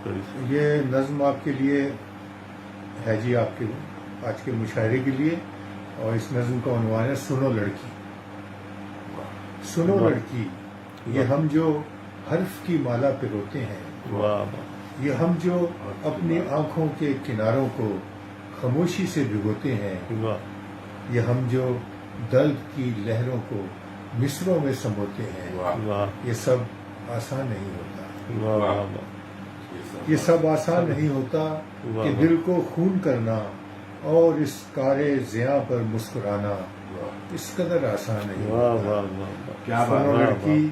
تھوڑی سی. یہ نظم آپ کے لیے ہے جی، آپ کے آج کے مشاعرے کے لیے، اور اس نظم کا عنوان ہے سنو لڑکی. سنو لڑکی، یہ ہم جو حرف کی مالا پہ روتے ہیں، واہ یہ ہم جو اپنی آنکھوں کے کناروں کو خاموشی سے بھگوتے ہیں، واہ یہ ہم جو درد کی لہروں کو مصروں میں سموتے ہیں، واہ یہ سب آسان نہیں ہوتا. واہ واہ یہ سب آسان نہیں ہوتا کہ دل کو خون کرنا اور اس کار زیاں پر مسکرانا اس قدر آسان نہیں واہ ہوتا. واہ واہ کیا سنو بات ہے. لڑکی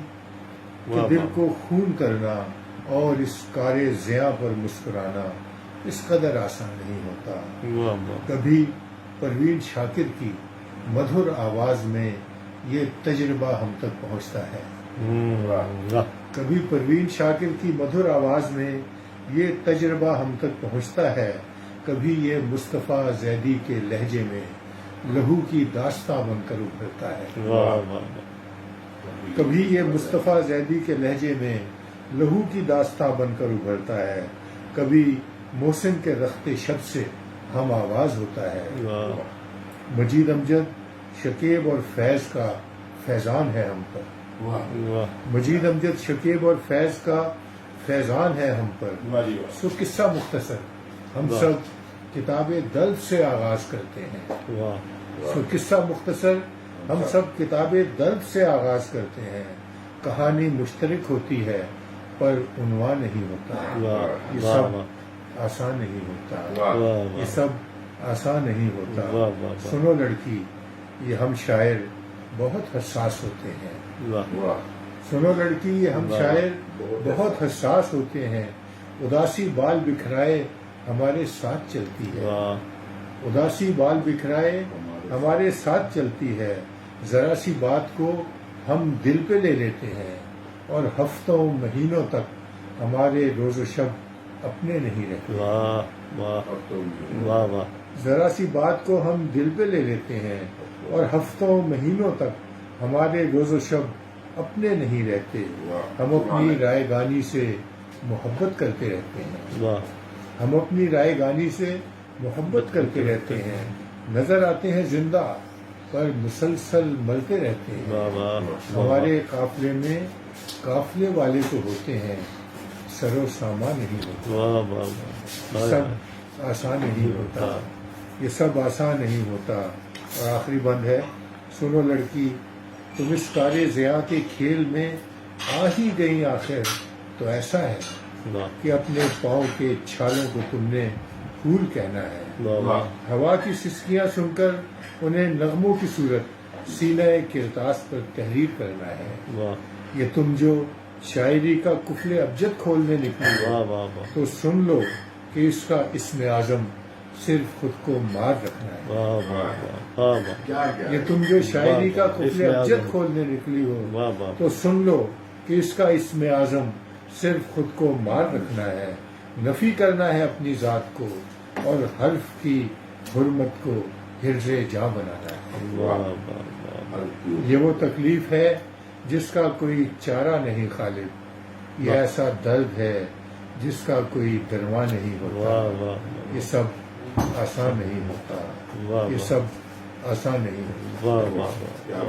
کہ واہ دل واہ. کو خون کرنا اور اس کار زیاں پر مسکرانا اس قدر آسان نہیں ہوتا. واہ واہ کبھی پروین شاکر کی مدھر آواز میں یہ تجربہ ہم تک پہنچتا ہے. واہ کبھی پروین شاکر کی مدھر آواز میں یہ تجربہ ہم تک پہنچتا ہے. کبھی یہ مصطفیٰ زیدی کے لہجے میں لہو کی داستاں بن کر ابھرتا ہے. واہ واہ. کبھی یہ مصطفیٰ زیدی کے لہجے میں لہو کی داستاں بن کر ابھرتا ہے. کبھی محسن کے رخت شب سے ہم آواز ہوتا ہے. مجید امجد، شکیب اور فیض کا فیضان ہے ہم پر. مجید امجد، شکیب اور فیض کا فیضان ہے ہم پر. سو قصہ مختصر، ہم سب کتاب درد سے آغاز کرتے ہیں. سو قصہ مختصر، ہم سب کتاب درد سے آغاز کرتے ہیں. کہانی مشترک ہوتی ہے پر عنوان نہیں ہوتا. یہ سب آسان نہیں ہوتا. یہ سب آسان نہیں ہوتا. سنو لڑکی، یہ ہم شاعر بہت حساس ہوتے ہیں. سنو لڑکی، یہ ہم شاعر بہت حساس ہوتے ہیں. اداسی بال بکھرائے ہمارے ساتھ چلتی ہے. اداسی بال بکھرائے ہمارے ساتھ چلتی ہے. ذرا سی بات کو ہم دل پہ لے لیتے ہیں اور ہفتوں مہینوں تک ہمارے روز و شب اپنے نہیں رہتے. ذرا سی بات کو ہم دل پہ لے لیتے ہیں اور ہفتوں مہینوں تک ہمارے روز و شب اپنے نہیں رہتے. ہم اپنی رائے گانی سے محبت کرتے رہتے ہیں. ہم اپنی رائے گانی سے محبت کرتے رہتے ہیں. نظر آتے ہیں زندہ پر مسلسل ملتے رہتے ہیں. ہمارے قافلے میں قافلے والے تو ہوتے ہیں، سر و سامان نہیں ہوتا. یہ سب آسان نہیں ہوتا. یہ سب آسان نہیں ہوتا. اور آخری بند ہے، سنو لڑکی، تم اس کار ضیاء کے کھیل میں آ ہی گئی آخر تو ایسا ہے کہ اپنے پاؤں کے چھالوں کو تم نے پھول کہنا ہے. ہوا کی سسکیاں سن کر انہیں نغموں کی صورت سینہ کرتاس پر تحریر کرنا ہے. یہ تم جو شاعری کا قفل ابجد کھولنے نکلی ہو تو سن لو کہ اس کا اسم اعظم صرف خود کو مار رکھنا ہے. یہ تم جو شاعری کا قفل ابجد کھولنے نکلی ہو تو سن لو کہ اس کا اسم اعظم صرف خود کو مار رکھنا ہے. نفی کرنا ہے اپنی ذات کو اور حرف کی حرمت کو حرز جاں بنانا ہے. یہ وہ تکلیف ہے جس کا کوئی چارہ نہیں خالق. یہ ایسا درد ہے جس کا کوئی دروا نہیں ہوتا. یہ سب آسان نہیں ہوتا. یہ سب آسان نہیں ہوتا.